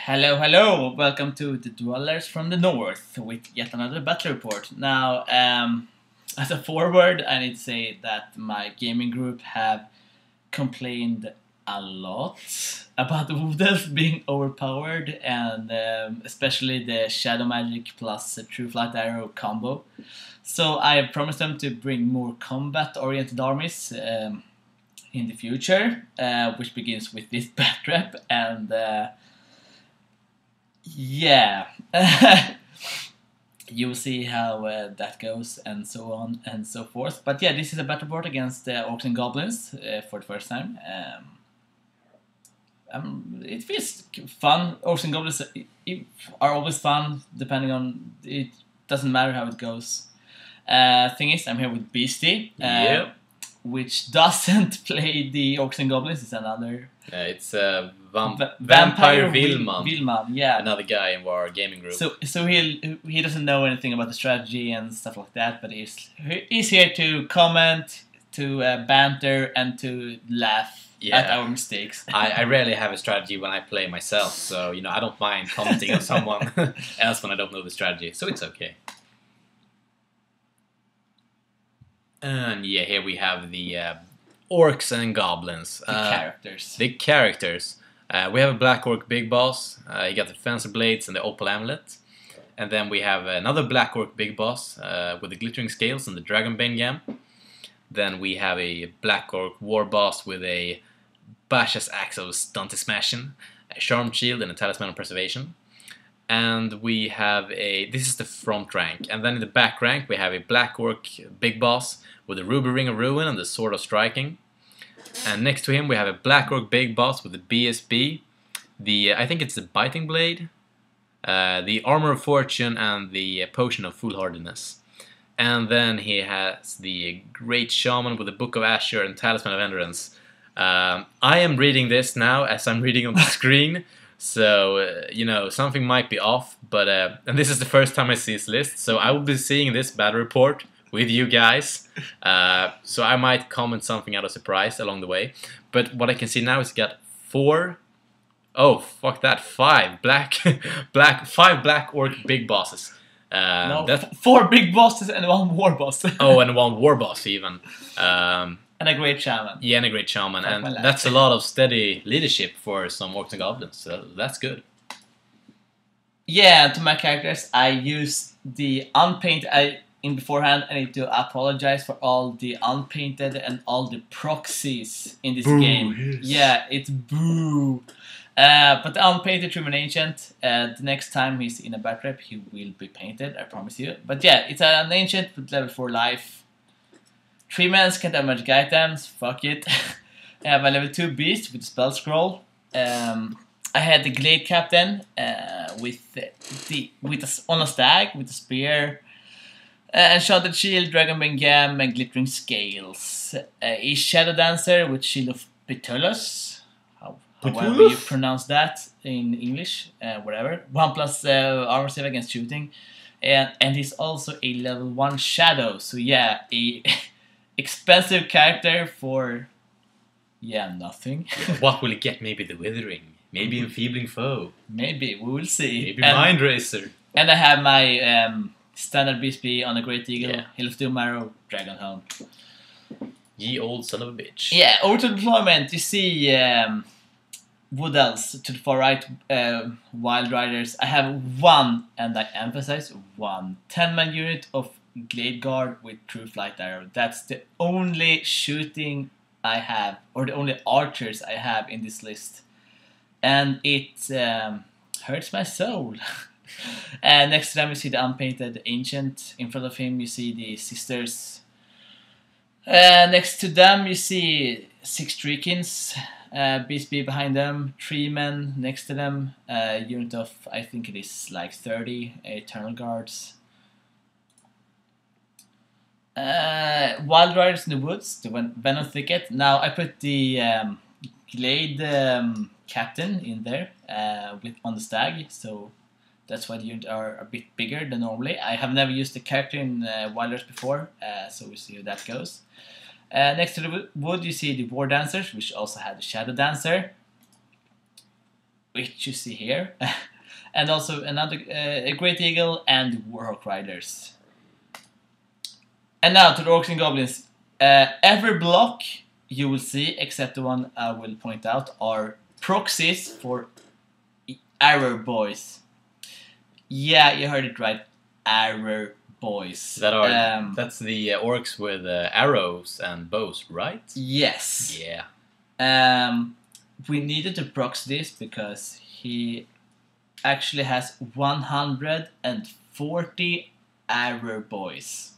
Hello, hello! Welcome to the Dwellers from the North with yet another battle report. Now, as a forward, I need to say that my gaming group have complained a lot about the Wood Elves being overpowered, and especially the Shadow Magic plus True Flight Arrow combo. So I have promised them to bring more combat-oriented armies in the future, which begins with this bat rep and. Yeah, you'll see how that goes, and so on and so forth. But yeah, this is a battle board against Orcs and Goblins for the first time. It feels fun. Orcs and Goblins are always fun, depending on it. Doesn't matter how it goes. Thing is, I'm here with Beastie. Yep. Which doesn't play the Orcs and Goblins. It's another. It's Vampire Vilman, yeah. another guy in our gaming group. So he doesn't know anything about the strategy and stuff like that, but he's here to comment, to banter, and to laugh at our mistakes. I rarely have a strategy when I play myself, so I don't mind commenting on someone else when I don't know the strategy, so it's okay. And yeah, here we have the Orcs and Goblins. The characters. We have a Black Orc Big Boss. You got the Fencer Blades and the Opal Amulet. And then we have another Black Orc Big Boss with the Glittering Scales and the Dragonbane Gem. Then we have a Black Orc War Boss with a Bash's Axe of Stunty Smashing, a Charmed Shield, and a Talisman of Preservation. And we have this is the front rank. And then in the back rank we have a Black Orc Big Boss with the Ruby Ring of Ruin and the Sword of Striking. And next to him we have a Black Orc Big Boss with the BSB, I think it's the Biting Blade, the Armor of Fortune, and the Potion of Foolhardiness. And then he has the Great Shaman with the Book of Asher and Talisman of Endurance. I am reading this now as I'm reading on the screen, so something might be off, but and this is the first time I see this list, so I will be seeing this battle report with you guys, so I might comment something out of surprise along the way. But what I can see now is got five Black Orc Big Bosses. Four Big Bosses and one War Boss. Oh, and one War Boss even. And a Great Shaman. Yeah, and a Great Shaman, and that's a lot of steady leadership for some Orcs and Goblins, so that's good. Yeah, to my characters, I use the unpainted. In beforehand, I need to apologize for all the unpainted and all the proxies in this game. Yes. Yeah, it's boo. But the unpainted Truman Ancient, the next time he's in a bat rep, he will be painted, I promise you. But yeah, it's an Ancient with level 4 life. 3 mans can't have magic items, fuck it. I have a level 2 beast with spell scroll. I had the Glade Captain on a stag with a spear. Shattered Shield, Dragonbane Gem, and Glittering Scales. A Shadow Dancer with Shield of Petulus. However you pronounce that in English, whatever. 1+ armor save against shooting. And he's also a level 1 Shadow. So yeah, a expensive character for, nothing. What will he get? Maybe the Withering. Maybe Enfeebling Foe. Maybe, we will see. Maybe Mind Racer. And I have my standard BSB on a Great Eagle, Hill of Doom Arrow, Dragon Hound. Ye old son of a bitch. Yeah, over to deployment, you see Wood Elves to the far right, Wild Riders. I have one, and I emphasize one, 10-man unit of Glade Guard with True Flight Arrow. That's the only shooting I have, or the only archers I have in this list. And it hurts my soul. Next to them you see the unpainted Ancient. In front of him you see the Sisters. Next to them you see 6 Treekins. BSB behind them, 3 men next to them. Unit of, I think it is like 30 Eternal Guards. Wild Riders in the Woods, the Venom Thicket. Now I put the Glade Captain in there on the stag, so that's why the units are a bit bigger than normally. I have never used the character in Wild Riders before, so we'll see how that goes. Next to the wood you see the War Dancers, which also had the Shadow Dancer. which you see here, and also another a Great Eagle and Warhawk Riders. And now to the Orcs and Goblins. Every block you will see, except the one I will point out, are proxies for Arrow Boys. Yeah, you heard it right. Arrow Boys. That's the orcs with arrows and bows, right? Yes. Yeah. We needed to prox this because he actually has 140 Arrow Boys.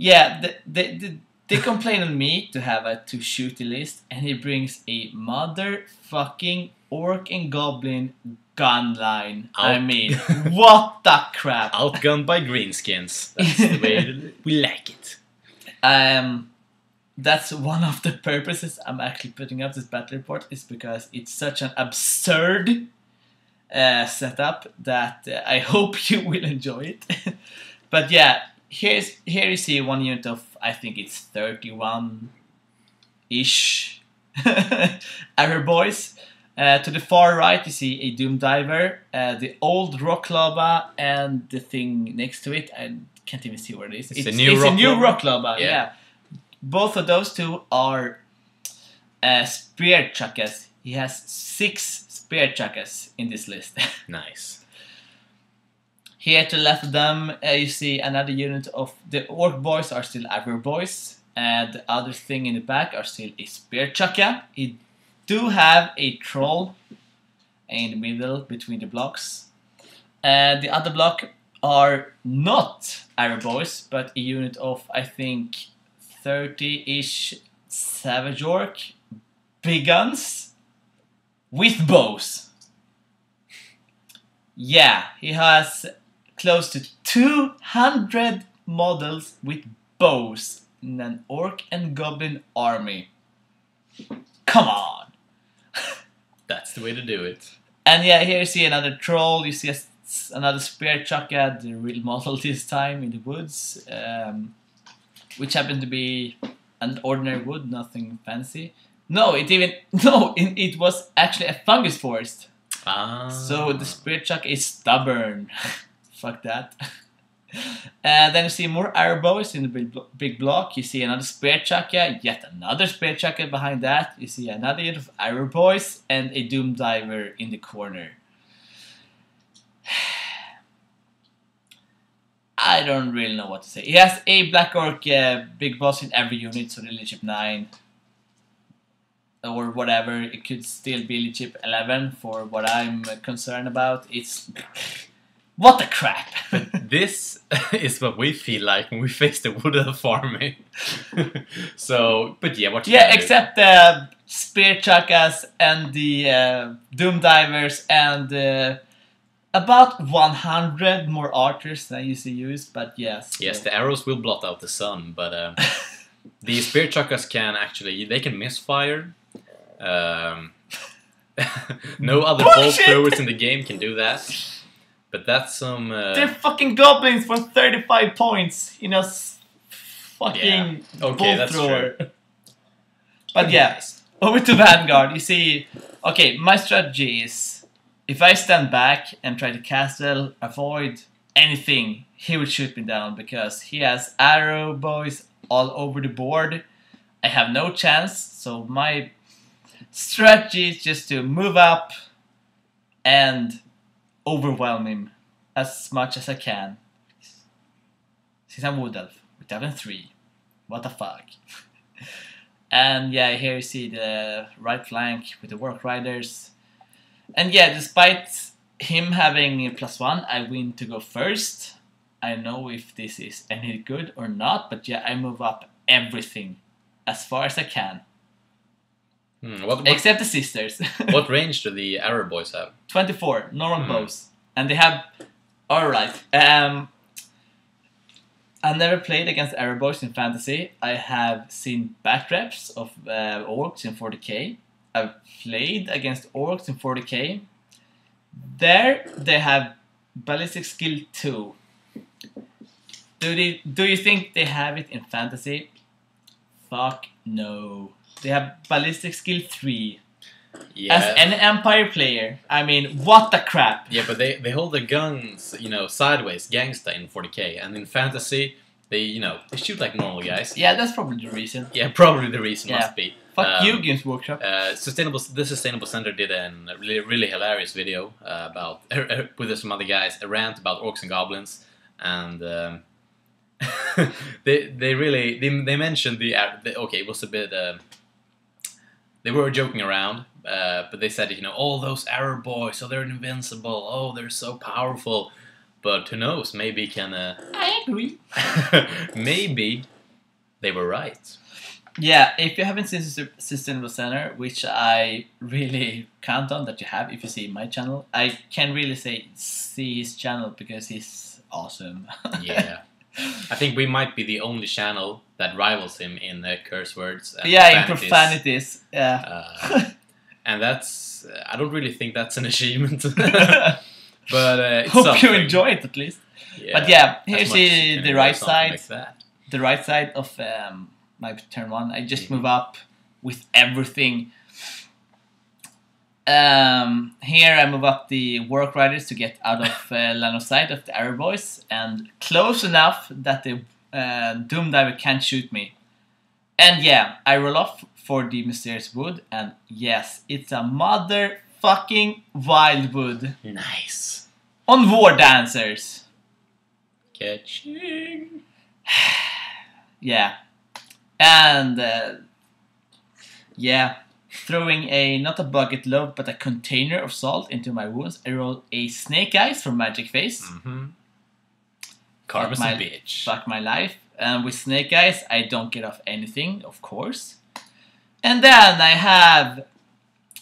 Yeah, they complain on me to have a too shooty list, and he brings a motherfucking Orc and Goblin gun line. I mean, what the crap? Outgunned by greenskins. That's the way we like it. That's one of the purposes I'm actually putting up this battle report, is because it's such an absurd setup that I hope you will enjoy it. But yeah, here you see one unit of, I think it's 31-ish Arrow Boys. To the far right you see a Doom Diver, the old Rock Lava, and the thing next to it, I can't even see what it is. It's a new Rock Lava, yeah. Both of those two are Spear Chuckers. He has 6 Spear Chuckers in this list. Nice. Here to the left of them, you see another unit of the Orc Boys are still Arrow Boys, and the other thing in the back are still a Spear Chucker. He do have a Troll in the middle between the blocks. The other block are not Arrow Boys, but a unit of, I think, 30-ish Savage Orc big guns with bows. Yeah, he has close to 200 models with bows in an Orc and Goblin army. Come on! That's the way to do it. And yeah, here you see another Troll, you see another Spear Chucker, the real model this time in the woods, which happened to be an ordinary wood, nothing fancy. It was actually a fungus forest. So the Spear Chucker is stubborn. Fuck that. Then you see more Arrow Boys in the big block. You see another Spear Chucker, yet another Spear Chucker behind that. You see another unit of Arrow Boys and a Doom Diver in the corner. I don't really know what to say. He has a Black Orc big boss in every unit, so the leadership 9 or whatever. It could still be leadership 11 for what I'm concerned about. It's what the crap. But this is what we feel like when we face the Wood Elf army. So, but yeah, what you except the Spear Chuckers and the Doom Divers and about 100 more archers than I usually use, but yes. Yes, the arrows will blot out the sun, but the Spear Chuckers can actually, they can misfire. No other bolt throwers in the game can do that. But that's some... They're fucking goblins for 35 points, you know, fucking bolt thrower. True. But yeah, over to Vanguard. You see, okay, my strategy is, if I stand back and try to castle, avoid anything, he will shoot me down because he has Arrow Boys all over the board. I have no chance, so my strategy is just to move up and overwhelm him as much as I can. Since I'm Wood Elf, with level 3. What the fuck? And yeah, here you see the right flank with the Warhawk Riders. And yeah, despite him having +1, I win to go first. I don't know if this is any good or not, but yeah, I move up everything as far as I can. Except the sisters. What range do the Arrow Boys have? 24, normal bows. And they have... Alright. I never played against Arrow Boys in Fantasy. I have seen back reps of Orcs in 40k. I've played against Orcs in 40k. There, they have Ballistic Skill 2. Do you think they have it in Fantasy? Fuck no. They have ballistic skill 3. Yeah. As an Empire player, I mean, what the crap? Yeah, but they hold their guns, sideways, gangsta in 40k, and in fantasy, they shoot like normal guys. Yeah, that's probably the reason. Yeah, probably the reason must be. Fuck you, Games Workshop. The Sustainable Center did a really hilarious video about with some other guys, a rant about orcs and goblins, and they mentioned it was a bit. They were joking around, but they said, all those arrow boys, so they're invincible. Oh, they're so powerful. But who knows? Maybe I agree. Maybe they were right. Yeah, if you haven't seen Sustainable Center, which I really count on that you have if you see my channel, I can really see his channel because he's awesome. Yeah. I think we might be the only channel that rivals him in curse words. And in profanities. Yeah. And that's... I don't really think that's an achievement. But it's hope something. you enjoy it at least. Yeah, but yeah, here's the right side. Like the right side of my turn 1. I just move up with everything. Here I move up the work riders to get out of line of sight of the arrow boys and close enough that the Doom Diver can't shoot me. And yeah, I roll off for the mysterious wood, and yes, it's a motherfucking wildwood. Nice. On War Dancers. Catching. Yeah. And yeah, throwing not a bucket load but a container of salt into my wounds, I roll a Snake Eyes from Magic Face. Karma's a bitch. Fuck my life. And with Snake Eyes, I don't get off anything, of course. And then I have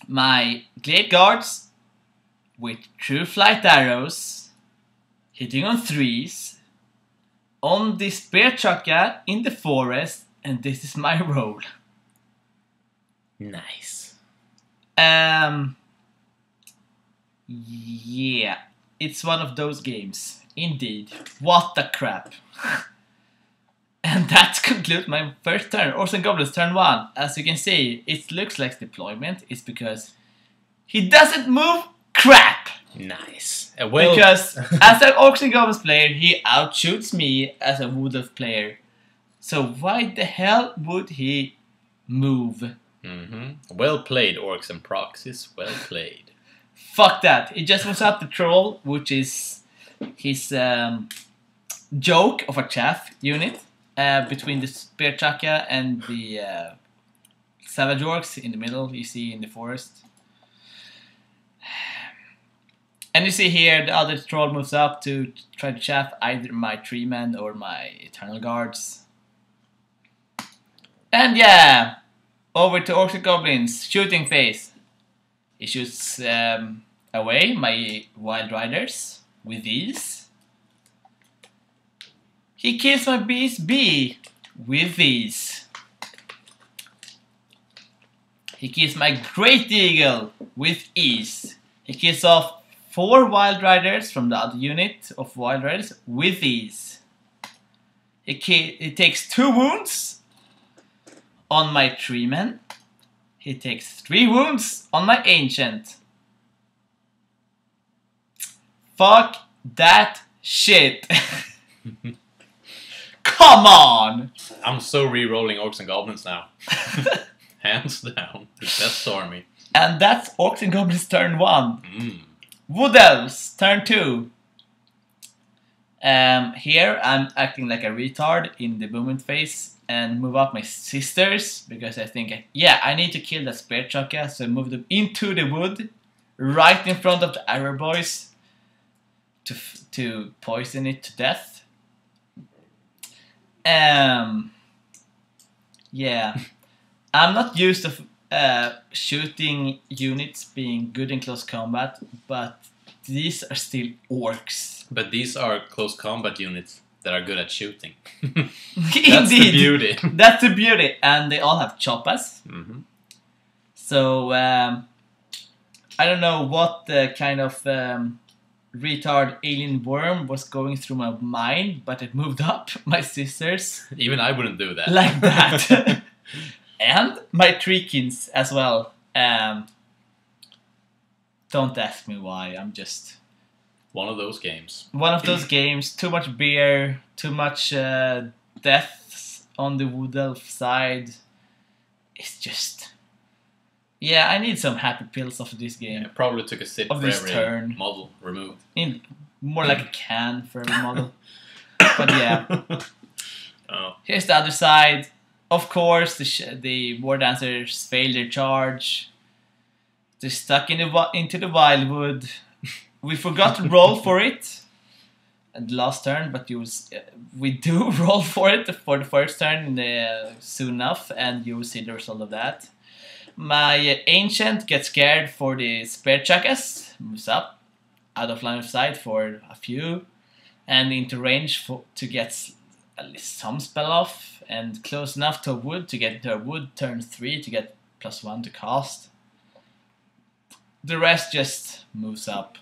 my Glade Guards with True Flight Arrows, hitting on 3s, on the Spear Chaka in the forest, and this is my roll. Nice. Yeah, it's one of those games. Indeed. What the crap. And that concludes my first turn. Orcs and Goblins, turn 1. As you can see, it looks like deployment. It's because he doesn't move crap. Nice. Because as an Orcs and Goblins player, he outshoots me as a Wood Elf player. So why the hell would he move? Well played, Orcs and Proxies. Well played. Fuck that. He just moves up the Troll, which is his joke of a chaff unit. Between the Spear Chaka and the Savage Orcs in the middle, you see in the forest. And you see here the other troll moves up to try to chaff either my Tree Men or my Eternal Guards. And yeah, over to Orcs and Goblins, shooting phase. He shoots away my Wild Riders with these. He kills my Beast B with these. He kills my Great Eagle with ease. He kills off 4 Wild Riders from the other unit of Wild Riders with ease. He takes 2 wounds on my Tree Men. He takes 3 wounds on my Ancient. Fuck that shit. Come on! I'm so re-rolling Orcs and Goblins now. Hands down. That's Stormy. And that's Orcs and Goblins turn 1. Wood Elves turn 2. Here I'm acting like a retard in the movement phase and move up my sisters because I think, I need to kill that Spear Chaka, so I move them into the wood right in front of the arrow boys to poison it to death. Yeah, I'm not used to shooting units being good in close combat, but these are still orcs. But these are close combat units that are good at shooting. Indeed, that's the beauty. That's the beauty, and they all have choppas. So I don't know what kind of retard alien worm was going through my mind, but it moved up my sisters. Even I wouldn't do that. Like that. And my Treekins as well. Don't ask me why. I'm just One of those games. one of those games. Too much beer, too much deaths on the Wood Elf side. It's just, yeah. I need some happy pills after this game. Yeah, probably took a sip Of for this every turn. model removed. In more like a can for every model. But yeah. Oh. Here's the other side. Of course, the War Dancers failed their charge. They're stuck in into the Wildwood. We forgot to roll for it at the last turn, but we do roll for it for the first turn soon enough, and you will see the result of that. My Ancient gets scared for the Spear Chuckers, moves up, out of line of sight for a few, and into range to get at least some spell off, and close enough to a wood to get into a wood turn 3 to get +1 to cast. The rest just moves up.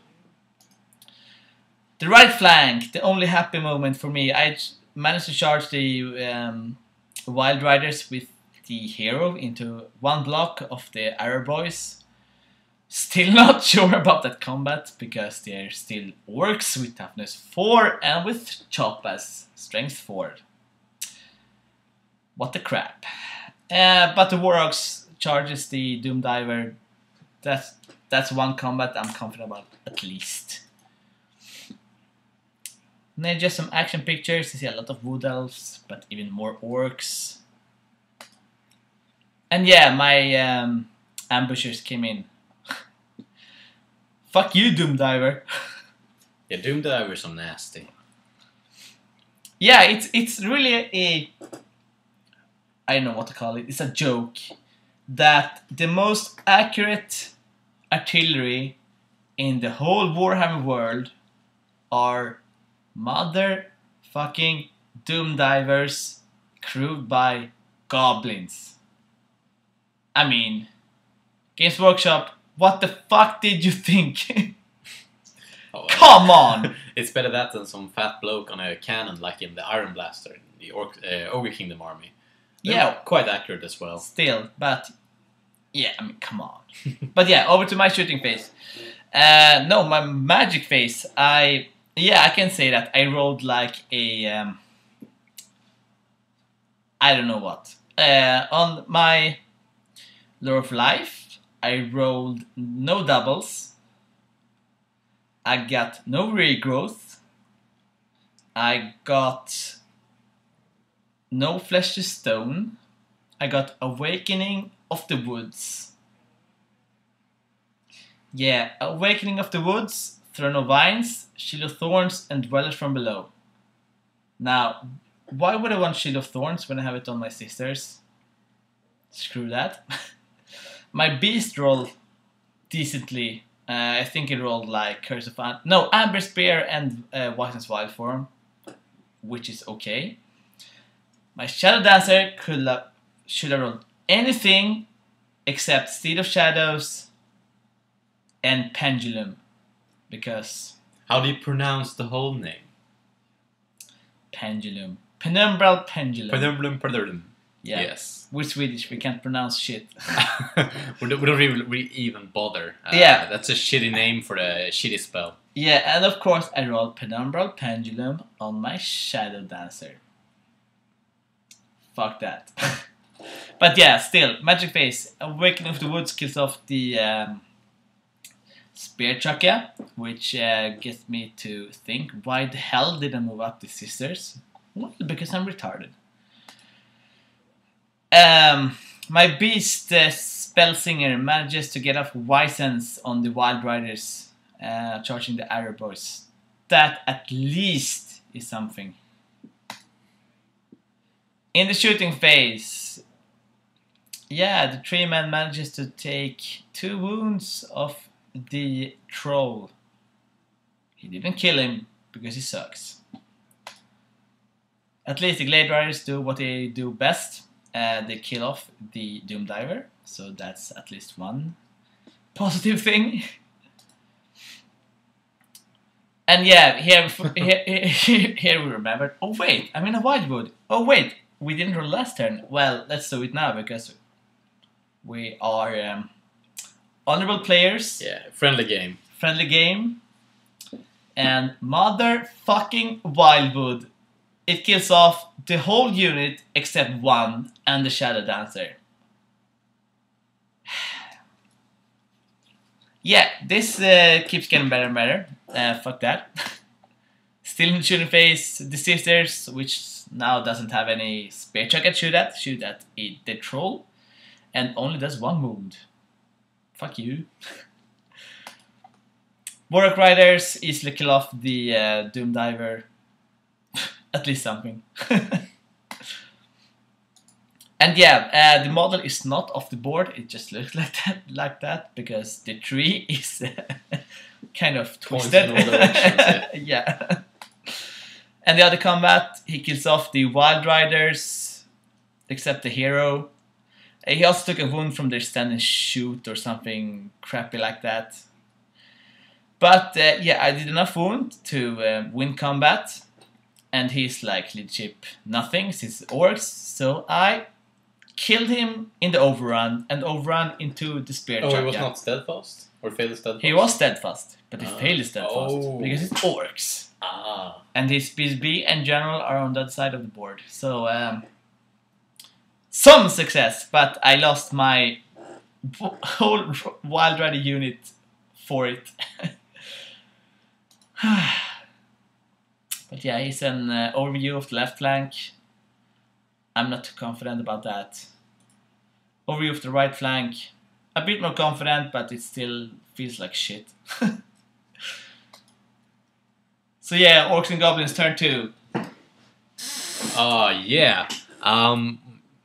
The right flank, the only happy moment for me. I managed to charge the Wild Riders with the hero into one block of the Arrow Boys. Still not sure about that combat because they're still orcs with toughness 4 and with chop as strength 4. What the crap. But the Warhawks charges the Doom Diver. That's one combat I'm confident about at least. And then just some action pictures. You see a lot of Wood Elves, but even more orcs. And yeah, my ambushers came in. Fuck you, Doom Diver. Yeah, Doom Diver's so nasty. Yeah, it's really I don't know what to call it. It's a joke that the most accurate artillery in the whole Warhammer world are motherfucking Doom Divers crewed by goblins. I mean, Games Workshop, what the fuck did you think? Oh, Come on! It's better that than some fat bloke on a cannon like in the Iron Blaster, the Ogre Kingdom army. They're Yeah, quite accurate as well. still, but yeah, I mean, come on. But yeah, over to my shooting phase. No, my magic phase. I can say that I rolled like a I don't know what. On my Lore of Life, I rolled no doubles. I got no regrowth. I got no flesh to stone. I got Awakening of the Woods. Yeah, Awakening of the Woods, Throne of Vines, Shield of Thorns, and Dwellers from Below. Now, why would I want Shield of Thorns when I have it on my sisters? Screw that. My beast rolled decently. I think it rolled like Curse of Amber Spear and Whiten's Wild Form, which is okay. My Shadow Dancer should have rolled anything except Steed of Shadows and Pendulum, because How do you pronounce the whole name? Pendulum. Penumbral Pendulum. Penumbrum. Yeah. Yes. We're Swedish, we can't pronounce shit. we don't really even bother. Yeah. That's a shitty name for a shitty spell. Yeah, and of course I rolled Penumbral Pendulum on my Shadow Dancer. Fuck that. But yeah, still, Magic Phase. Awakening of the Woods kills off the Spear Chucker, which gets me to think, why the hell did I move up the Sisters? Well, because I'm retarded. My Beast Spellsinger manages to get off Wisens on the Wild Riders, charging the Arrow Boys. That at least is something. In the shooting phase, yeah, the tree man manages to take 2 wounds of the troll. He didn't kill him because he sucks. At least the Glade Riders do what they do best. They kill off the Doom Diver, so that's at least one positive thing. And yeah, here we remembered. Oh wait, I'm in a Wildwood. Oh wait, we didn't roll last turn. Well, let's do it now because We are honorable players. Yeah, friendly game. Friendly game. And motherfucking Wildwood. It kills off the whole unit except one and the Shadow Dancer. Yeah, this keeps getting better and better. Fuck that. Still in shooting phase, the Sisters, which now doesn't have any spear chuck at shoot at the troll, and only does one wound. Fuck you. Warlock Riders easily kill off the Doom Diver. At least something. And yeah, the model is not off the board. It just looks like that because the tree is kind of twisted. Yeah. And the other combat, he kills off the Wild Riders, except the hero. He also took a wound from their stand and shoot or something crappy like that. But yeah, I did enough wound to win combat. And he's like legit nothing since orcs, so I killed him in the overrun and overrun into the spear chuck. Oh, he was not steadfast? Or failed steadfast? He was steadfast, but he failed steadfast because it's orcs. And his BSB and general are on that side of the board. So, some success, but I lost my whole Wild Rider unit for it. But yeah, he's an overview of the left flank. I'm not too confident about that. Overview of the right flank. A bit more confident, but it still feels like shit. So yeah, Orcs and Goblins turn 2. Yeah.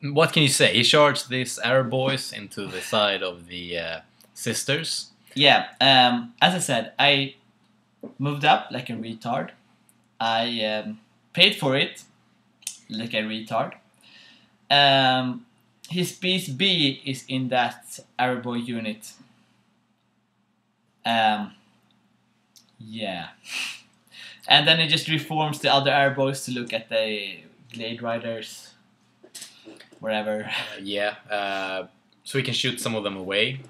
What can you say? He charged these arrow boys into the side of the Sisters. Yeah, as I said, I moved up like a retard. I paid for it like a retard. His piece B is in that arrow boy unit. Yeah. And then he just reforms the other arrow boys to look at the Glade Riders. Wherever. So we can shoot some of them away.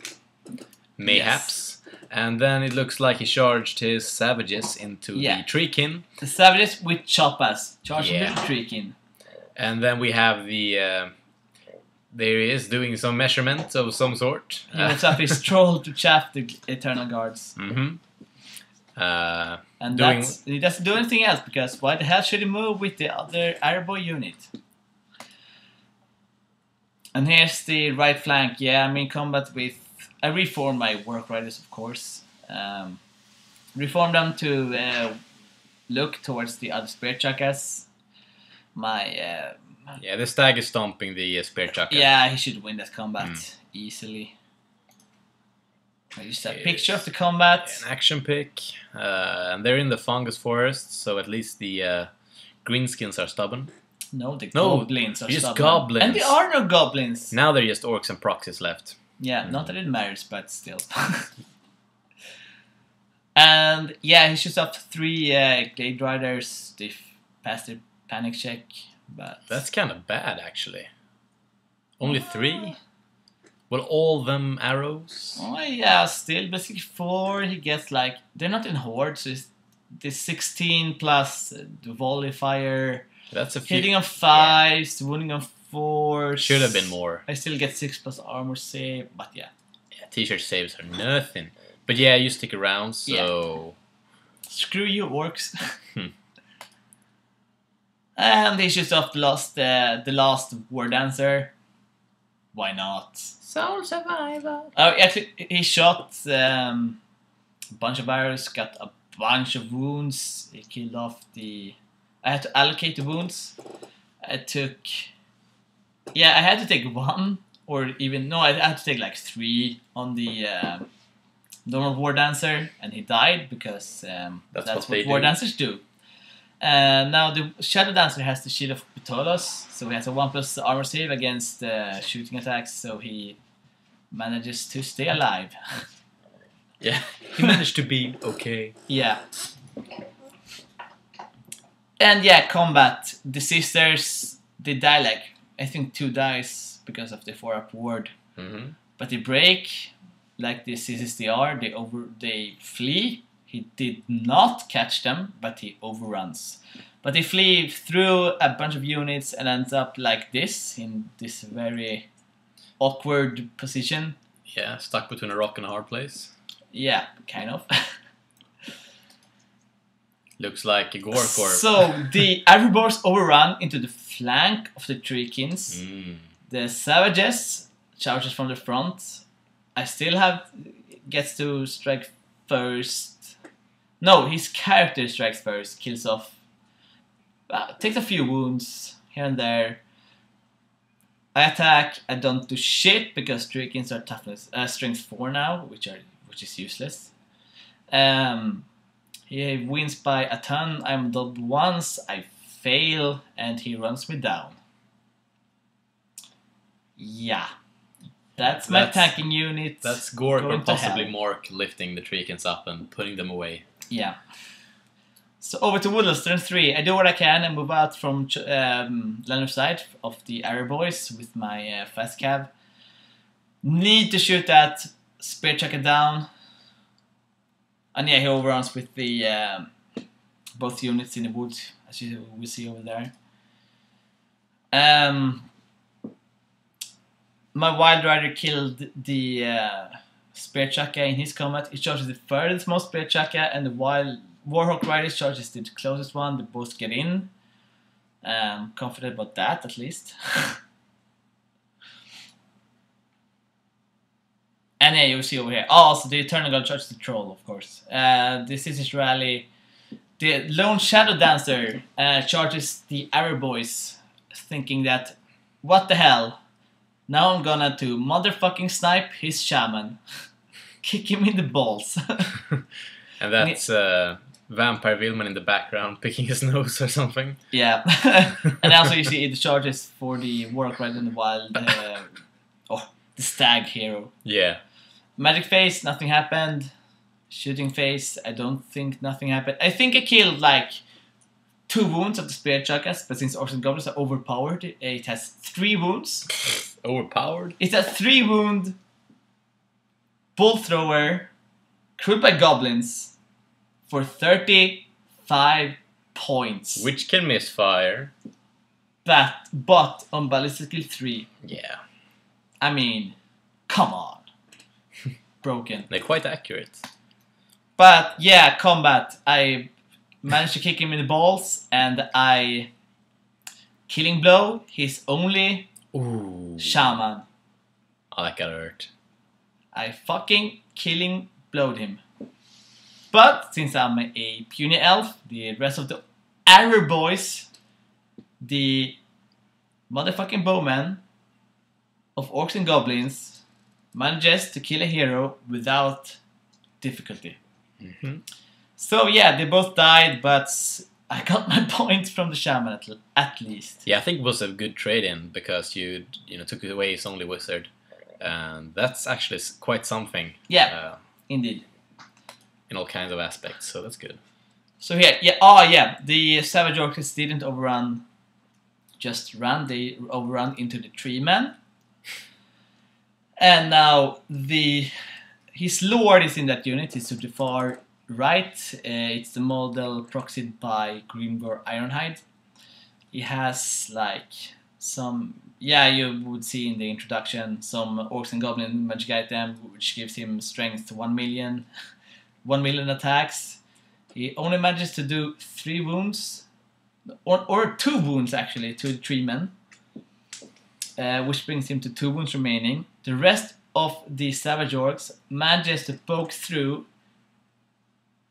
Mayhaps. Yes. And then it looks like he charged his savages into the Treekin. The savages with choppas. Charging the Treekin. And then we have the... there he is doing some measurement of some sort. He moves up his troll to chaff the Eternal Guards. And he doesn't do anything else, because why the hell should he move with the other Arrow unit? And here's the right flank. Yeah, I'm in combat with... I reformed my Work Riders, of course. Reformed them to look towards the other Spear Chuckers. My... yeah, the stag is stomping the Spear Chucker. Yeah, he should win that combat easily. I just a picture of the combat. An action pick. And they're in the fungus forest, so at least the greenskins are stubborn. No, the goblins are just stubborn. Goblins. And there are no goblins. Now they're just orcs and proxies left. Yeah, not that it matters, but still. And yeah, he shoots up 3 Glade Riders. They passed their panic check, but... That's kind of bad, actually. Only 3? Well, all them arrows? Oh yeah, still basically 4. He gets like... They're not in horde, so it's the 16 plus the volley fire. That's a few... Hitting on 5s, wounding on 4s. Should have been more. I still get 6 plus armor save, but yeah. Yeah, t-shirt saves are nothing. But yeah, you stick around, so... Yeah. Screw you, orcs. And he shoots off the last War Dancer. Why not? Soul Survivor. Oh, actually, he shot a bunch of arrows, got a bunch of wounds. He killed off the... I had to allocate the wounds. I took... Yeah, I had to take 1, or even... No, I had to take like 3 on the normal War Dancer, and he died because that's what War Dancers do. Now the Shadow Dancer has the Shield of Ptolos, so he has a 1 plus armor save against shooting attacks, so he manages to stay alive. Yeah, he managed to be okay. Yeah. And yeah, combat. The Sisters, they die like, I think 2 dice because of the 4-up ward. but they break like the CCSTR. They flee. He did not catch them, but he overruns. But they flee through a bunch of units and ends up like this, in this very awkward position. Yeah, stuck between a rock and a hard place. Yeah, kind of. Looks like a gore corp. So the Ivoryborgs overrun into the flank of the Treekins. The Savages charges from the front. I still gets to strike first. No, his character strikes first, kills off. Takes a few wounds here and there. I attack. I don't do shit because Treekins are toughness strength 4 now, which is useless. He wins by a ton. I'm doubled once. I fail, and he runs me down. Yeah, that's my tanking unit. That's Gork or possibly Mork lifting the Treekins up and putting them away. Yeah. So over to Wood Elves, turn 3. I do what I can and move out from line of sight of the Arrow Boys with my fast cav. Need to shoot that spear chucker down. And yeah, he overruns with the both units in the wood, as you will see over there. My Wild Rider killed the spear chucker in his combat. He charges the furthest most spear chucker, and the Warhawk Rider charges the closest one. They both get in. Confident about that, at least. And yeah, you'll see over here. Oh, also, the Eternal God charges the Troll, of course. This is his rally. The Lone Shadow Dancer charges the Arrow Boys, thinking that, what the hell? Now I'm gonna to motherfucking snipe his shaman. Kick him in the balls. And that's Vampire Vilman in the background picking his nose or something. Yeah. And also you see the charges for the Warlock Rider in the Wild. The Stag hero. Yeah. Magic Phase, nothing happened. Shooting Phase, I don't think nothing happened. I think I killed like 2 wounds of the Spear Chuckers, but since Orcs and Goblins are overpowered, it has 3 wounds. Overpowered? It's a 3 wound Bull Thrower, crewed by Goblins, for 35 points. Which can misfire. But on Ballistic Skill 3. Yeah. I mean, come on. Broken. They're quite accurate. But yeah, combat. I managed to kick him in the balls, and I killing blow his only shaman. Oh, that got hurt. I fucking killing blowed him. But since I'm a puny elf, the rest of the Arrow Boys, the motherfucking bowmen of Orcs and Goblins, manages to kill a hero without difficulty. So yeah, they both died, but I got my points from the shaman at least. Yeah, I think it was a good trade-in because you took away his only wizard, and that's actually quite something. Yeah, indeed. In all kinds of aspects, so that's good. So here, yeah, the Savage Orcs didn't overrun. Just ran. They overrun into the tree man. And now his lord is in that unit. It's to the far right. It's the model proxied by Grimgor Ironhide. He has like some, you would see in the introduction, some Orcs and Goblin magic item which gives him strength 1 million, 1 million attacks. He only manages to do 3 wounds, or 2 wounds actually to the 3 men. Which brings him to 2 wounds remaining. The rest of the Savage Orcs manages to poke through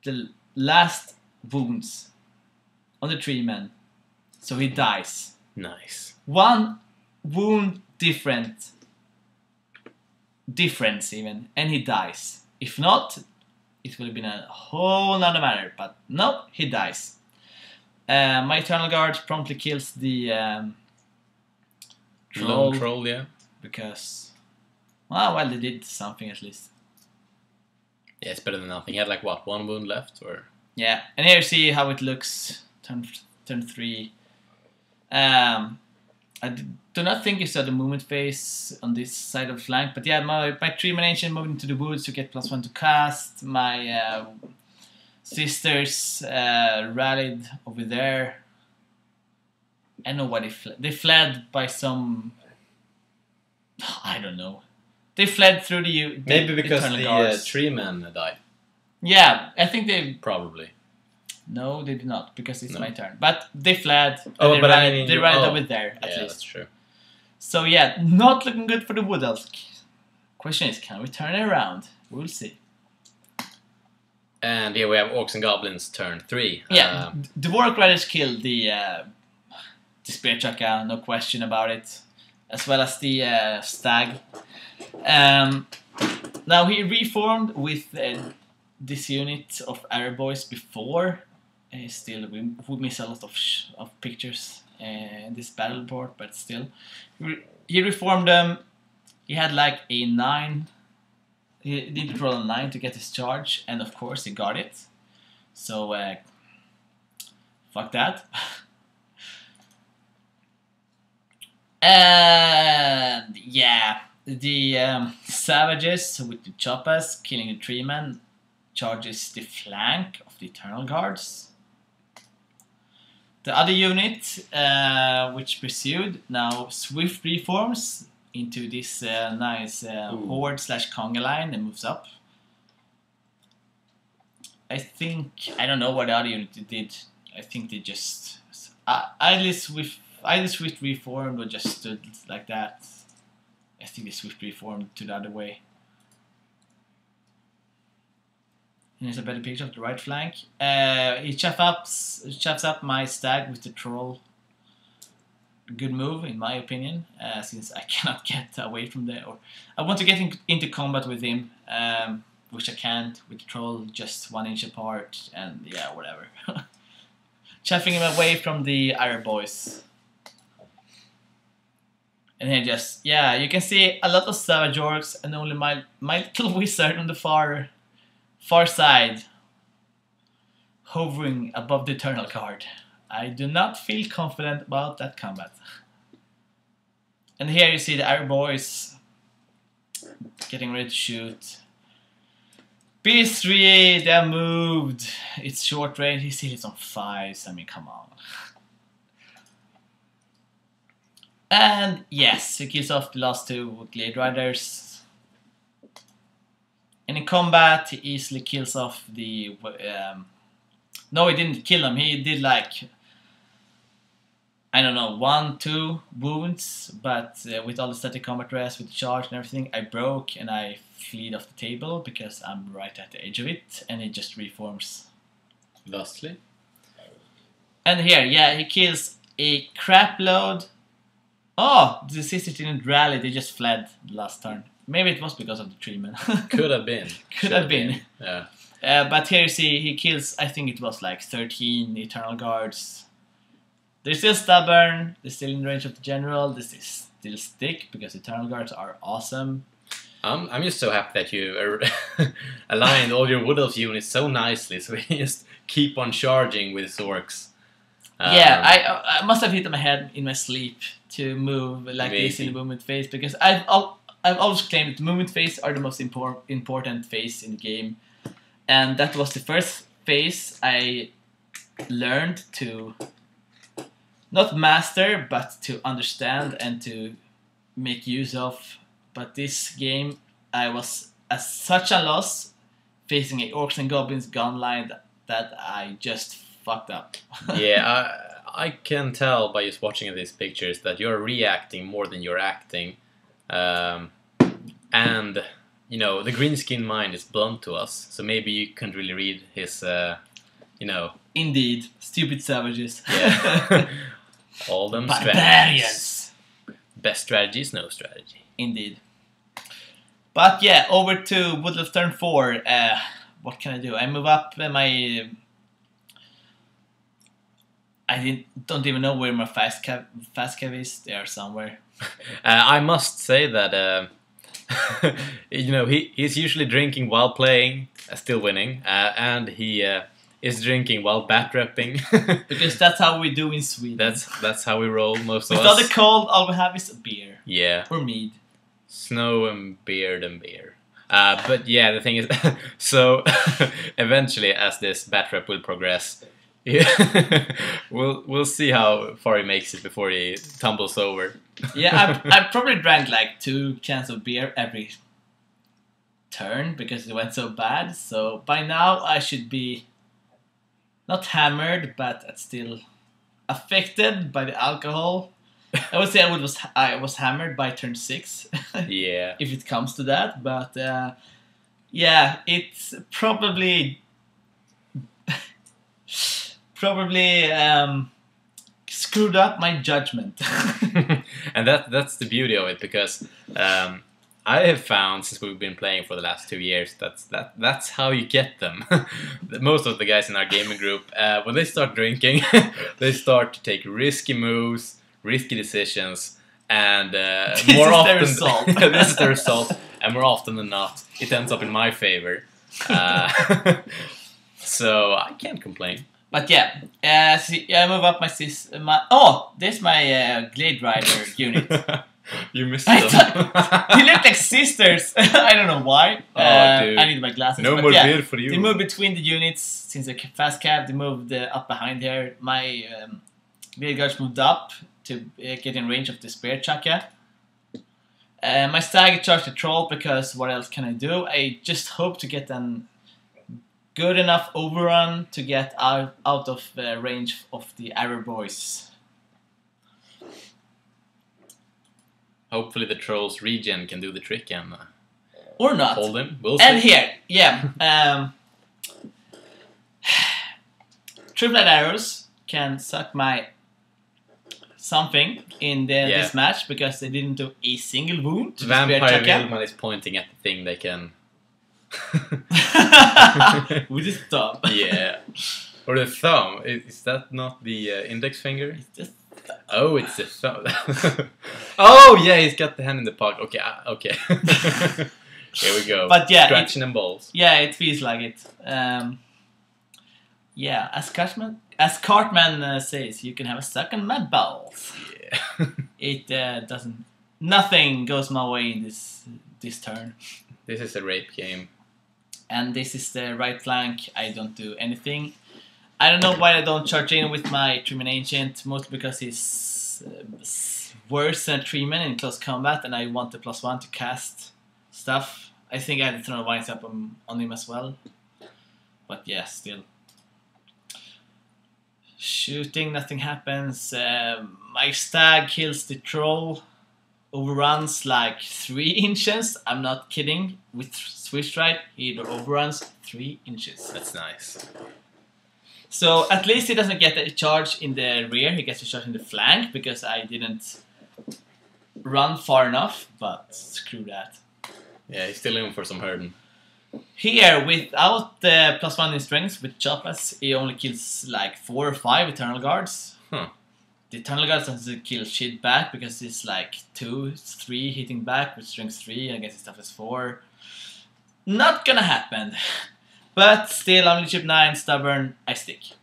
the last wounds on the 3 men. So he dies. Nice. 1 wound difference even, and he dies. If not, it would have been a whole nother matter, but no, he dies. My Eternal Guard promptly kills the troll, yeah. Because, well, they did something at least. Yeah, it's better than nothing. He had like, what, 1 wound left? Or yeah, and here you see how it looks, turn 3. do not think you saw the movement phase on this side of the flank, but yeah, my 3-man ancient moved into the woods to get +1 to cast. My sisters rallied over there. I know why they fled by some. I don't know. They fled through the Maybe because internal the guards. tree man died. Yeah, I think they. Probably. No, they did not, because it's my turn. But they fled. Oh, they but ran, I mean, they ran over there at yeah, least. that's true. So yeah, not looking good for the Wood Elves. Question is, can we turn it around? We'll see. And here we have Orcs and Goblins turn 3. Yeah, the Warlock Riders killed the Spear Chaka, no question about it, as well as the Stag. Now he reformed with this unit of Arrow Boys before. Still, we miss a lot of pictures in this battle report, but still, he reformed them. He had like a 9. He needed to roll a 9 to get his charge, and of course he got it. So fuck that. And yeah, the savages with the choppas killing the tree man charges the flank of the Eternal Guards. The other unit, which pursued, now swift reforms into this nice horde / conga line and moves up. I don't know what the other unit did. I think they just either swift reformed or just stood like that. I think they swift reformed to the other way. And here's a better picture of the right flank. He chops up my stag with the troll. Good move, in my opinion, since I cannot get away from there. Or I want to get into combat with him, which I can't with the troll, just 1 inch apart, and yeah, whatever. Chuffing him away from the Arrow Boys. And then just, yeah, you can see a lot of Savage Orcs and only my little wizard on the far side, hovering above the Eternal Guard. I do not feel confident about that combat. And here you see the Arrow Boys getting ready to shoot. PS3, they have moved. It's short range. He still hits on 5s. I mean, come on. And yes, he kills off the last 2 Glade Riders. And in combat, he easily kills off the. No, he didn't kill him. He did like, I don't know, 1, 2 wounds. But with all the static combat rest, with the charge and everything, I broke and I fled off the table because I'm right at the edge of it. And it just reforms. Lastly. And here, yeah, he kills a crap load. Oh, the sisters didn't rally, they just fled last turn. Maybe it was because of the treatment. Could have been. Could have been. Yeah. But here you see, he kills, I think it was like 13 Eternal Guards. They're still stubborn, they're still in range of the general, they still stick because Eternal Guards are awesome. I'm just so happy that you aligned all your Wood Elves units so nicely, so we just keep on charging with his orcs. Yeah, I must have hit my head in my sleep to move like maybe. this in the movement phase, because I've always claimed that the movement phase are the most important phase in the game, and that was the first phase I learned to not master but to understand and to make use of. But this game I was at such a loss facing a Orcs and Goblins gun line that I just fucked up. Yeah, I can tell by just watching these pictures that you're reacting more than you're acting. And, you know, the green skin mind is blunt to us, so maybe you couldn't really read his, you know... Indeed, stupid savages. Yeah. All them Barbarians! Best strategy is no strategy. Indeed. But yeah, over to Wood Elves turn 4. What can I do? I move up my... don't even know where my fast cav is. They are somewhere. I must say that you know, he's usually drinking while playing, still winning, and he is drinking while bat repping. Because that's how we do in Sweden. That's how we roll, most of With us. all the cold, all we have is a beer. Yeah. Or mead. Snow and beer and beer. But yeah, the thing is, so eventually, as this bat rep will progress, we'll see how far he makes it before he tumbles over. Yeah, I probably drank like 2 cans of beer every turn because it went so bad. So by now I should be not hammered, but still affected by the alcohol. I would say I was hammered by turn 6. Yeah. If it comes to that, but yeah, it's probably screwed up my judgment. And that's the beauty of it, because I have found, since we've been playing for the last 2 years, that's how you get them. Most of the guys in our gaming group, when they start drinking, they start to take risky moves, risky decisions, and more often this is the result, and more often than not, it ends up in my favor. So I can't complain. But yeah, I move up this is my Glade Rider unit. You missed them. They look like sisters. I don't know why. Dude. I need my glasses. No but more yeah, beer for you. They moved between the units since a fast cab. They moved up behind here. My Glade Guards moved up to get in range of the Spear Chaka. My Stag charged the Troll because what else can I do? I just hope to get an good enough overrun to get out of range of the Arrow Boys. Hopefully the Troll's regen can do the trick and or not. hold him. We'll see. And here, yeah, Triple Arrows can suck my something in this match because they didn't do a single wound to Vampire the Spear Chaka. Vilman is pointing at the thing they can. With his thumb. Yeah. Or the thumb. Is that not the index finger? It's just Oh, it's the thumb. Oh, yeah, he's got the hand in the pocket. Okay, okay. Here we go. But yeah, scratching them balls. Yeah, it feels like it. Yeah, as Cartman says, you can have a second mad balls. Yeah. It doesn't. Nothing goes my way in this turn. This is a rape game. And this is the right flank. I don't do anything. I don't know why I don't charge in with my Treeman Ancient, mostly because he's worse than Treeman in close combat, and I want the +1 to cast stuff. I think I had to throw Vines up on him as well. But yeah, still. Shooting, nothing happens. My Stag kills the Troll. Overruns like 3 inches. I'm not kidding. With Swift Stride, he overruns 3 inches. That's nice. So at least he doesn't get a charge in the rear. He gets a charge in the flank because I didn't run far enough. But screw that. Yeah, he's still in for some hurting. Here, without the +1 in strength with Choppas, he only kills like 4 or 5 Eternal Guards. Huh. The Eternal Guards doesn't kill shit back because it's like 2, 3 hitting back with strength 3 and I guess his stuff is 4. Not gonna happen. But still, I'm leadership 9, stubborn, I stick.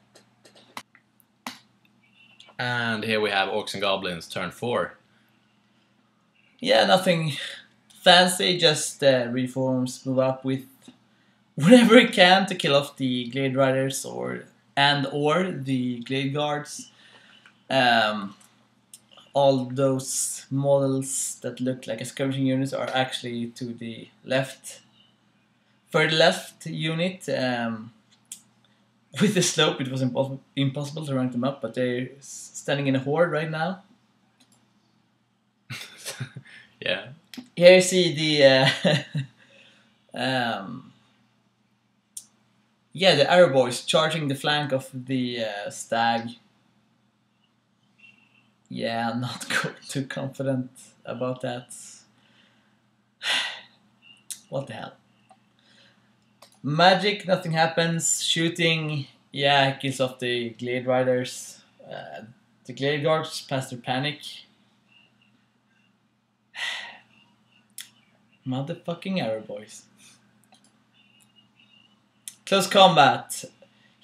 And here we have Orcs and Goblins, turn 4. Yeah, nothing fancy, just reforms, move up with whatever he can to kill off the Glade Riders or the Glade Guards. All those models that look like a skirmishing units are actually to the left. For the left unit, with the slope, it was impossible to rank them up, but they're standing in a horde right now. Yeah. Here you see the the Arrow Boys charging the flank of the Stag. Yeah, I'm not too confident about that. What the hell? Magic, nothing happens. Shooting, yeah, kills off the Glade Riders. The Glade Guards pass their panic. Motherfucking Arrow Boys. Close combat.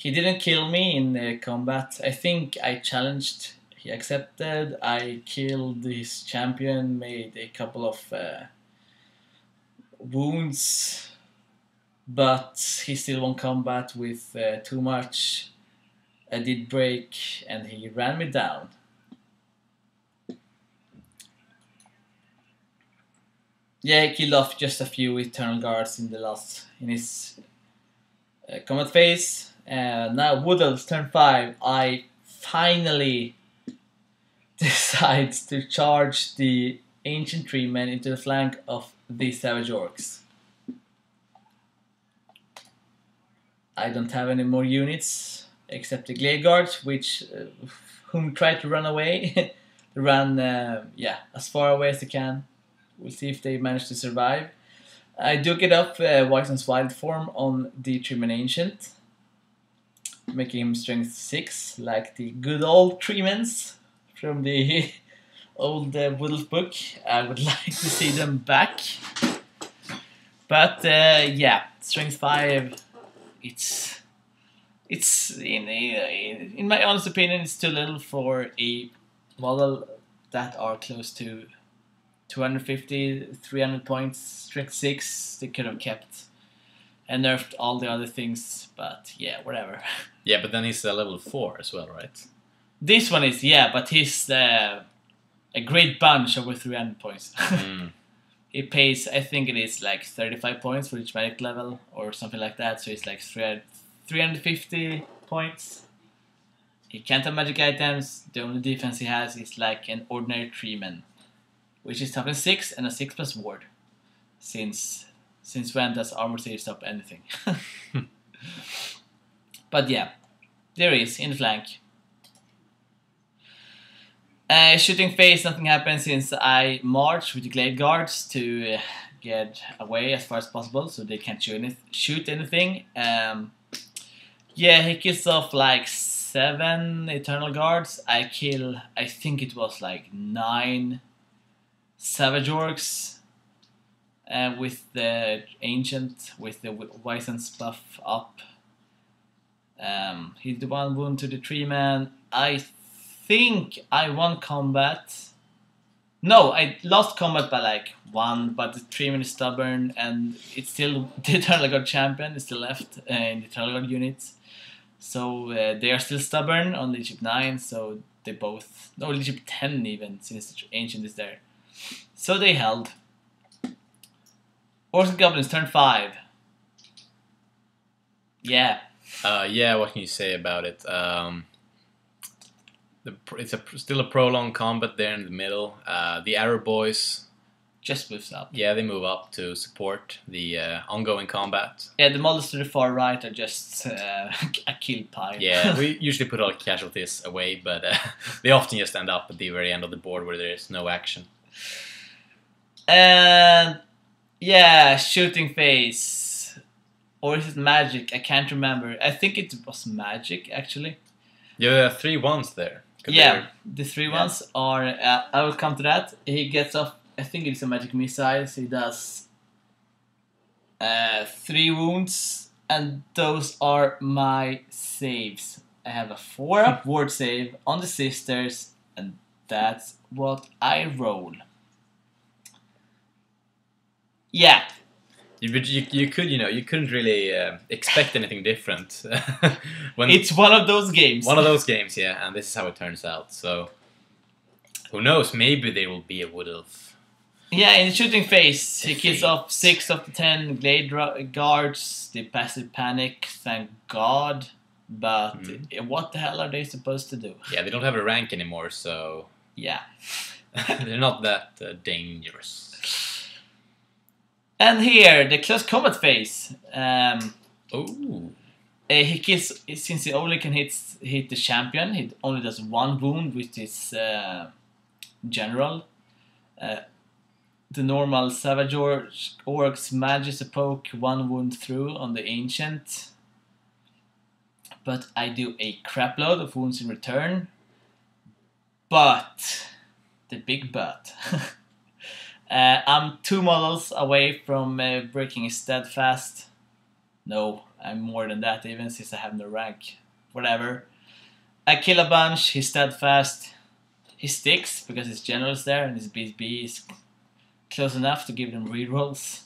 He didn't kill me in combat. I think I challenged. He accepted. I killed his champion. Made a couple of wounds, but he still won combat with too much. I did break, and he ran me down. Yeah, he killed off just a few Eternal Guards in his combat phase. Now Wood Elves turn 5. I finally decide to charge the Ancient Treemen into the flank of the Savage Orcs. I don't have any more units except the Glade Guards, which whom try to run away. They run as far away as they can. We'll see if they manage to survive. I do get up Wyzon's Wild Form on the Treeman Ancient, making him strength 6, like the good old Treemans from the old Wood Elf book. I would like to see them back. But strength 5, it's in my honest opinion, it's too little for a model that are close to 250, 300 points, strength 6, they could have kept and nerfed all the other things, but yeah, whatever. Yeah, but then he's level 4 as well, right? This one is, but he's a great bunch over 300 points. It pays, I think it is like 35 points for each magic level or something like that, so it's like 350 points. He can't have magic items, the only defense he has is like an ordinary Treeman, which is toughness 6 and a 6+ ward. Since when does armor save stop anything? But yeah, there he is in the flank. Shooting phase, nothing happens since I march with the Glade Guards to get away as far as possible so they can't shoot anything. He kills off like 7 Eternal Guards. I think it was like 9 Savage Orcs with the Ancient, with the Wyzon's buff up. He did 1 wound to the Treeman. I think I won combat. No, I lost combat by like 1, but the Treeman is stubborn and it's still the Eternal Guard champion is still left in the Eternal Guard units. So they are still stubborn on Leadership 9, so they both... No, Leadership 10 even, since the Ancient is there. So they held. Orcs and Goblins, turn 5. Yeah. What can you say about it? It's still a prolonged combat there in the middle. The Arrow Boys just moves up. Yeah, they move up to support the ongoing combat. Yeah, the models to the far right are just a kill pile. Yeah, we usually put all casualties away, but they often just end up at the very end of the board where there is no action. And yeah, shooting phase. Or is it magic? I can't remember. I think it was magic, actually. Yeah, there are 3 ones there. The 3 ones are... I will come to that. He gets off... I think it's a magic missile, so he does 3 wounds, and those are my saves. I have a 4-up ward save on the sisters, and that's what I roll. Yeah. You couldn't really expect anything different. It's one of those games. One of those games, yeah, and this is how it turns out. So, who knows? Maybe there will be a Wood Elf. Yeah, in the shooting phase, he kills off 6 of the 10 Glade Guards. They passive panic, thank God. But what the hell are they supposed to do? Yeah, they don't have a rank anymore, so... Yeah. They're not that dangerous. And here, the close combat phase. He kills, since he only can hit the champion, he only does 1 wound with his general. The normal Savage Orcs manages to poke 1 wound through on the Ancient. But I do a crap load of wounds in return. But, the big but. I'm 2 models away from breaking his steadfast. No, I'm more than that, even since I have no rank. Whatever. I kill a bunch, he's steadfast. He sticks because his general's there and his BB is close enough to give them rerolls.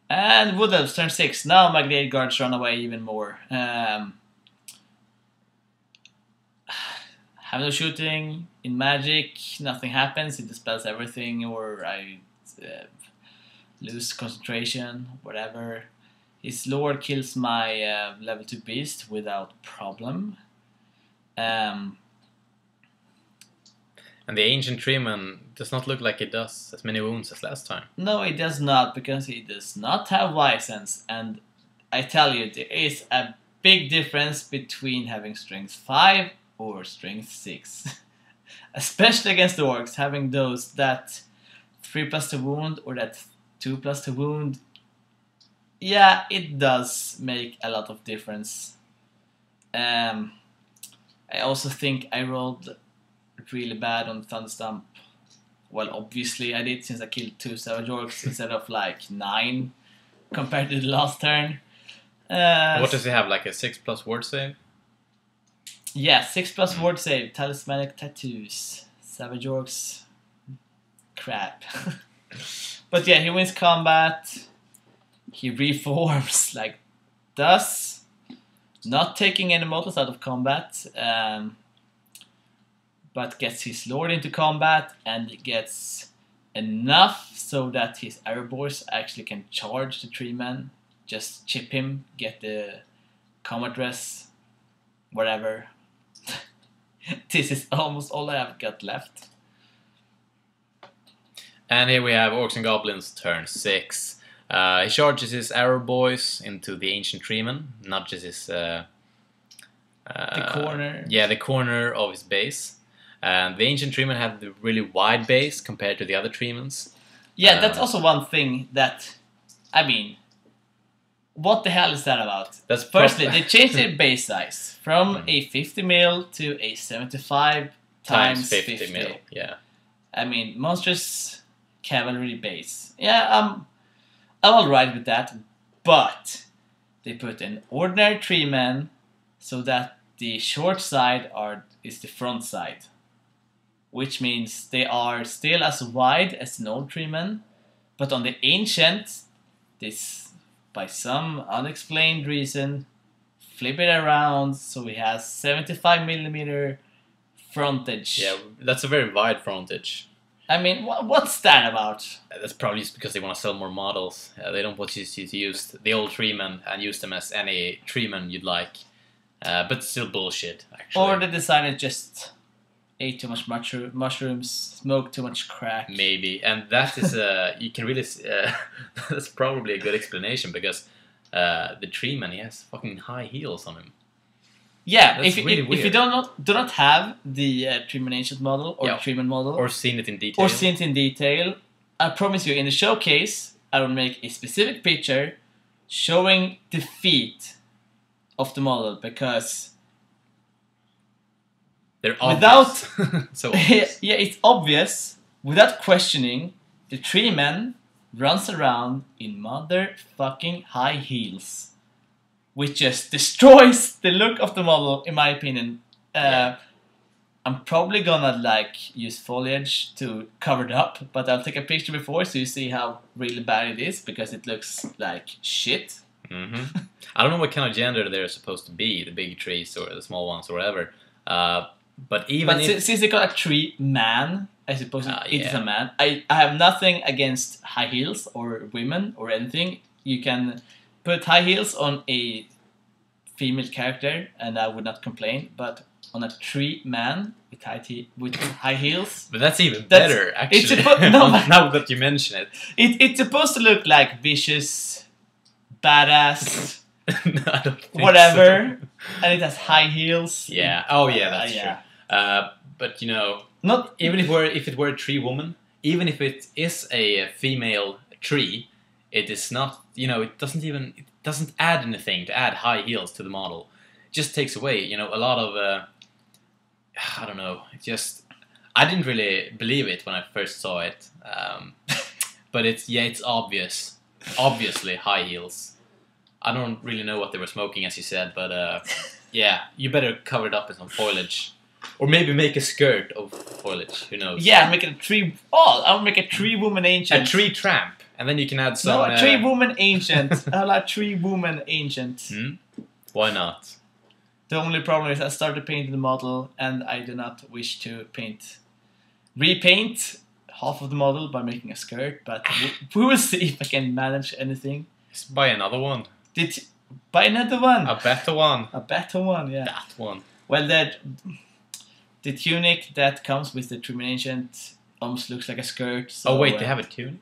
And Wood Elves turn 6. Now my Glade Guards run away even more. Have no shooting. In Magic, nothing happens. It dispels everything, or I lose concentration, whatever. His Lord kills my level 2 beast without problem. And the Ancient Treeman does not look like it does as many wounds as last time. No, it does not, because he does not have Wisens. And I tell you, there is a big difference between having Strength 5 or Strength 6. Especially against the Orcs, having those that 3+ to wound or that 2+ to wound. Yeah, it does make a lot of difference. I also think I rolled really bad on Thunderstomp. Well, obviously I did, since I killed 2 Savage Orcs instead of like 9 compared to the last turn. What does he have, like a 6+ ward save? Yeah, 6+ ward save, Talismanic Tattoos, Savage Orcs, crap. But yeah, he wins combat, he reforms like thus, not taking any models out of combat, but gets his Lord into combat and gets enough so that his Arrowboars actually can charge the Treeman, just chip him, get the combat dress, whatever. This is almost all I have got left. And here we have Orcs and Goblins turn 6. He charges his Arrowboys into the Ancient Treeman, nudges his... The corner. Yeah, the corner of his base. And the Ancient Treeman have the really wide base compared to the other Treemans. Yeah, that's also one thing that... I mean... What the hell is that about? Firstly, they changed their base size from a 50 mil to a 75 times 50 mil. Yeah. I mean, monstrous cavalry base. Yeah, I'm alright with that, but they put an ordinary Treeman so that the short side is the front side, which means they are still as wide as an old Treeman, but on the ancient, this, by some unexplained reason, flip it around so he has 75mm frontage. Yeah, that's a very wide frontage. I mean, what's that about? That's probably just because they want to sell more models. They don't want you to use the old Treeman and use them as any Treeman you'd like. But still bullshit, actually. Or the designer just ate too much mushrooms, smoked too much crack. Maybe, and that is you can really that's probably a good explanation, because the Treeman, he has fucking high heels on him. Yeah, That's really if you do not have the Treeman Ancient model or Treeman model, or seen it in detail, I promise you, in the showcase, I will make a specific picture showing the feet of the model, because they're obvious. So obvious. Yeah, it's obvious. Without questioning, the Treeman runs around in motherfucking high heels, which just destroys the look of the model, in my opinion. I'm probably gonna use foliage to cover it up, but I'll take a picture before so you see how really bad it is, because it looks like shit. Mm-hmm. I don't know what kind of gender they're supposed to be, the big trees or the small ones or whatever. But since they got a tree man, I suppose it is a man. I have nothing against high heels or women or anything. You can put high heels on a female character and I would not complain, but on a tree man with high heels. But that's even better, actually. Now that you mention it. It's supposed to look like vicious, badass, no, I don't think whatever, so. And it has high heels. Yeah. Oh yeah, that's true. But you know, not even if it were a tree woman, even if it is a female tree, it is not. You know, it doesn't add anything to add high heels to the model. It just takes away. You know, a lot of. I don't know. I didn't really believe it when I first saw it. But it's obvious. obviously high heels. I don't really know what they were smoking, as you said, but yeah, you better cover it up in some foliage. Or maybe make a skirt of foliage, who knows? Yeah, I'm making a tree. Oh, I'll make a tree woman ancient. A tree tramp. And then you can add some... No, a tree woman ancient. I like tree woman ancient. Hmm? Why not? The only problem is I started painting the model and I do not wish to repaint half of the model by making a skirt, but we will see if I can manage anything. Just buy another one. Buy another one. A better one. A better one, yeah. That one. Well, the tunic that comes with the True Ancient almost looks like a skirt. So, oh wait, they have a tunic?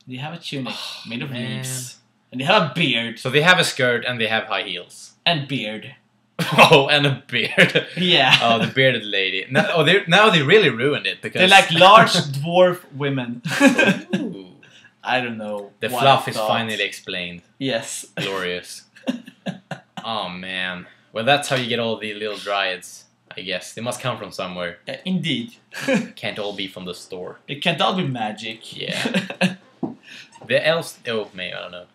They have a tunic made of leaves. And they have a beard. So they have a skirt and they have high heels. And beard. Oh, and a beard. Yeah. Oh, the bearded lady. Now they really ruined it because they're like large dwarf women. Ooh. I don't know. The fluff is finally explained. Yes. Glorious. Oh man. Well, that's how you get all the little dryads. I guess they must come from somewhere. Indeed. Can't all be from the store. It can't all be magic. Yeah. The elves. Oh, maybe I don't know.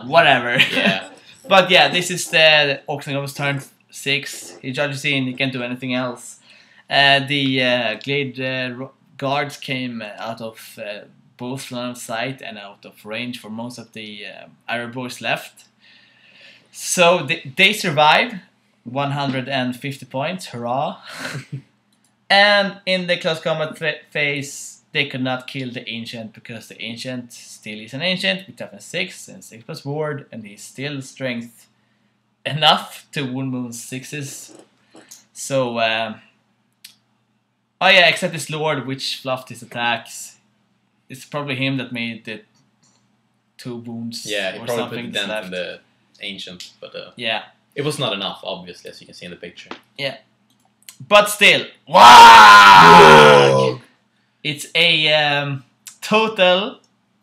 Whatever. Yeah. But yeah, this is the Orcs and Goblins turn 6. He charges in. He can't do anything else. The Glade guards came out of both line of sight and out of range for most of the Arab boys left. So they survive. 150 points, hurrah! And in the close combat phase, they could not kill the Ancient because the Ancient still is an Ancient with toughness 6 and 6 plus ward, and he's still strength enough to wound moons 6s. So, oh yeah, except his Lord, which fluffed his attacks. It's probably him that made the 2 wounds. Yeah, he or probably something put a dent left. in the Ancient, but yeah. It was not enough, obviously, as you can see in the picture. Yeah. But still, wow! It's a total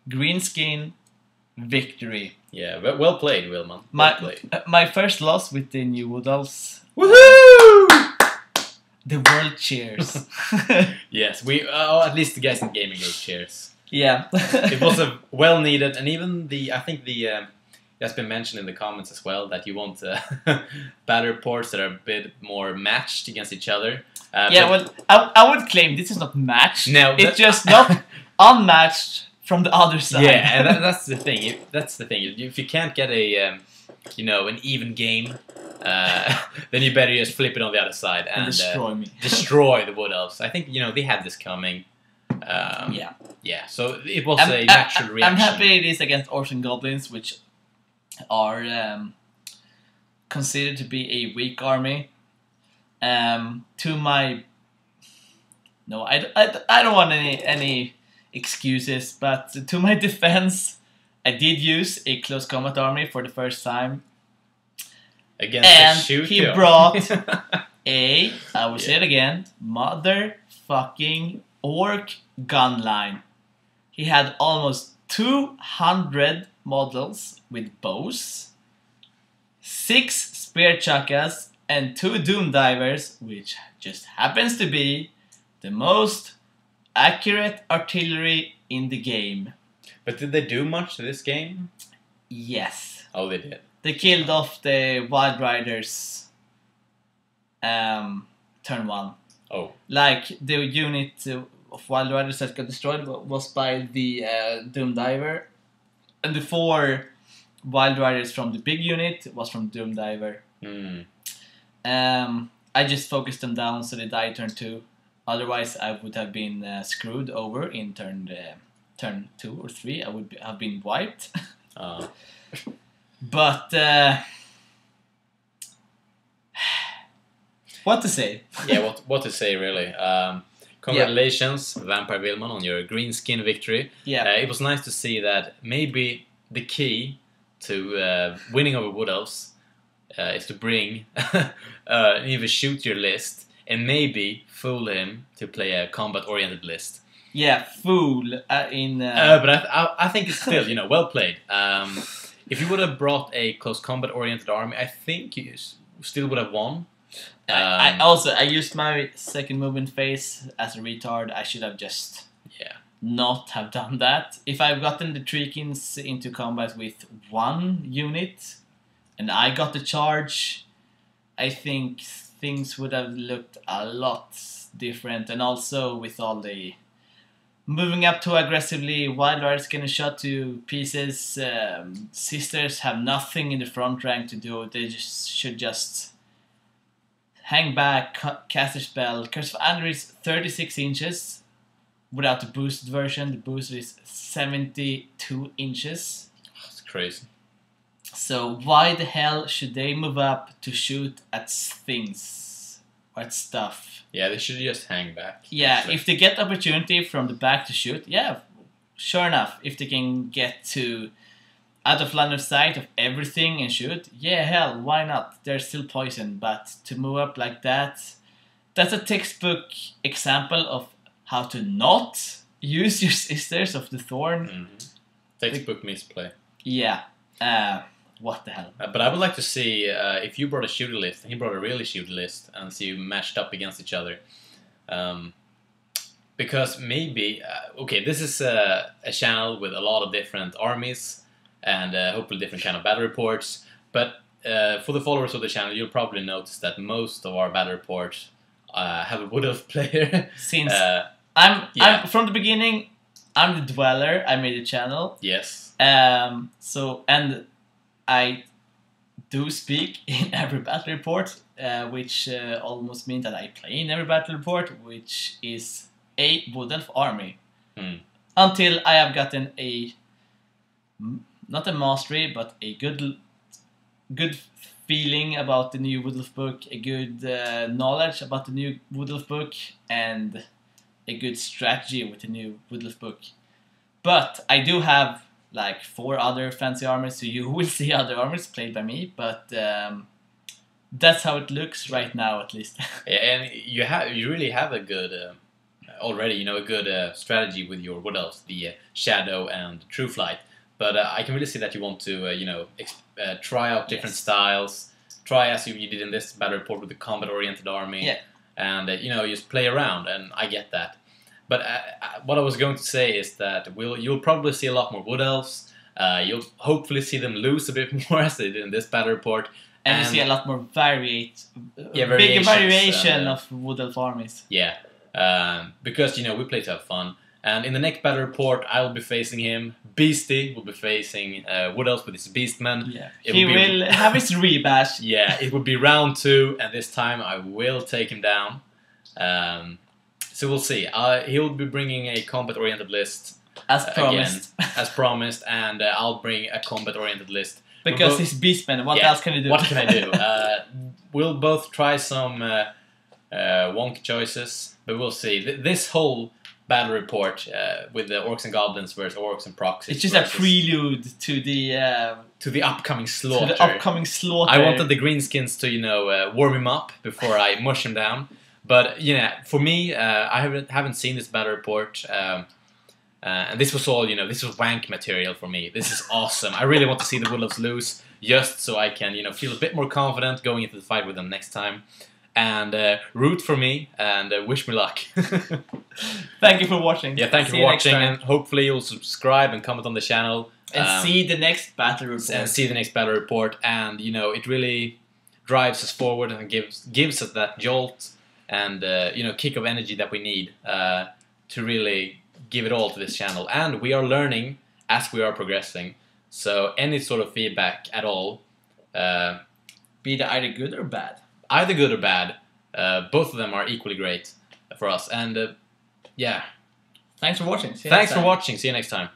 green skin victory. Yeah, well played, Wilman. My first loss with the new Wood Elves. Woohoo! The world cheers. Yes, at least the guys in gaming group cheers. Yeah. It was a well needed, and even I think that's been mentioned in the comments as well, that you want battle reports that are a bit more matched against each other. Yeah, well, I would claim this is not matched. No, it's just not unmatched from the other side. Yeah, and that's the thing. That's the thing. If you can't get an even game, then you better just flip it on the other side and destroy me. Destroy the Wood Elves. I think they had this coming. Yeah. Yeah. So it was a natural reaction. I'm happy it is against Orcs and Goblins, which are considered to be a weak army. To my I don't want any excuses, but to my defense, I did use a close combat army for the first time. Against he brought I will say it again, motherfucking orc gun line. He had almost 200 models with bows, 6 spear chukkas, and 2 doom divers, which just happens to be the most accurate artillery in the game. But did they do much to this game? Yes. Oh, they did. They killed off the Wild Riders turn 1. Oh. Like, the unit of Wild Riders that got destroyed was by the Doom Diver. And the 4 Wild Riders from the big unit was from Doom Diver. I just focused them down so they died turn 2. Otherwise, I would have been screwed over in turn 2 or 3. I would have been wiped. But what to say? Yeah, what to say really? Congratulations, Vampire Vilman, on your green skin victory. Yeah, it was nice to see that maybe the key to winning over Wood Elves is to bring either shoot your list and maybe fool him to play a combat-oriented list. Yeah, fool in. But I think it's still well played. If you would have brought a close combat-oriented army, I think you still would have won. I used my second movement phase as a retard. I should have just not have done that. If I've gotten the Treekins into combat with one unit and I got the charge, I think things would have looked a lot different. And also with all the moving up too aggressively, Wild Riders getting shot to pieces, Sisters have nothing in the front rank to do. They should just hang back, cast their spell. Curse of Andrew is 36 inches. Without the boosted version, the booster is 72 inches. That's crazy. So why the hell should they move up to shoot at things or at stuff? Yeah, they should just hang back. Yeah, actually. if they get opportunity from the back to shoot, yeah, sure enough. If they can get to out of line of sight of everything and shoot, yeah, hell, why not? They're still poison, but to move up like that, that's a textbook example of how to not use your Sisters of the Thorn. Mm-hmm. Textbook misplay. Yeah. What the hell? But I would like to see if you brought a shooter list and he brought a really shooter list and see you matched up against each other. Because maybe, okay, this is a channel with a lot of different armies and hopefully different kind of battle reports. But for the followers of the channel, you'll probably notice that most of our battle reports have a Wood Elf player. Since I'm from the beginning, I'm the Dweller. I made a channel. Yes. So and I do speak in every battle report, which almost means that I play in every battle report, which is a Wood Elf army. Until I have gotten a not a mastery, but a good feeling about the new Wood Elf book, a good knowledge about the new Wood Elf book, and a good strategy with the new Wood Elf book. But I do have like 4 other fancy armies, so you will see other armies played by me, but that's how it looks right now, at least. Yeah, and you really have a good already, you know, a good strategy with your Wood Elves, the Shadow and True Flight. But I can really see that you want to, you know, try out different styles. Try as you did in this battle report with the combat-oriented army. Yeah. And, you know, just play around, and I get that. But what I was going to say is that you'll probably see a lot more Wood Elves. You'll hopefully see them lose a bit more as they did in this battle report. And you see a lot more bigger variation of Wood Elf armies. Yeah, because, you know, we play to have fun. And in the next battle report, I will be facing him. Beastie will be facing Wood Elves with his Beastmen. Yeah. He will have his rebash. Yeah, it will be round 2, and this time I will take him down. So we'll see. He will be bringing a combat-oriented list. As promised. Again, as promised, and I'll bring a combat-oriented list. Because he's Beastman, what else can he do? What can I do? We'll both try some wonky choices, but we'll see. This whole battle report with the Orcs and Goblins versus Orcs and Proxies. It's just a prelude to the upcoming slaughter. To the upcoming slaughter. I wanted the Greenskins to, you know, warm him up before I mush him down. But, you know, for me, I haven't seen this battle report. And this was all, you know, this was wank material for me. This is awesome. I really want to see the Wood Elves lose, just so I can, you know, feel a bit more confident going into the fight with them next time. And root for me, and wish me luck. Thank you for watching. Yeah, thank you for watching, and hopefully you'll subscribe and comment on the channel. And see the next battle report. And see the next battle report, and, you know, it really drives us forward and gives us that jolt and, you know, kick of energy that we need to really give it all to this channel. And we are learning as we are progressing, so any sort of feedback at all, be it either good or bad. Either good or bad, both of them are equally great for us. And yeah, thanks for watching. See you next time.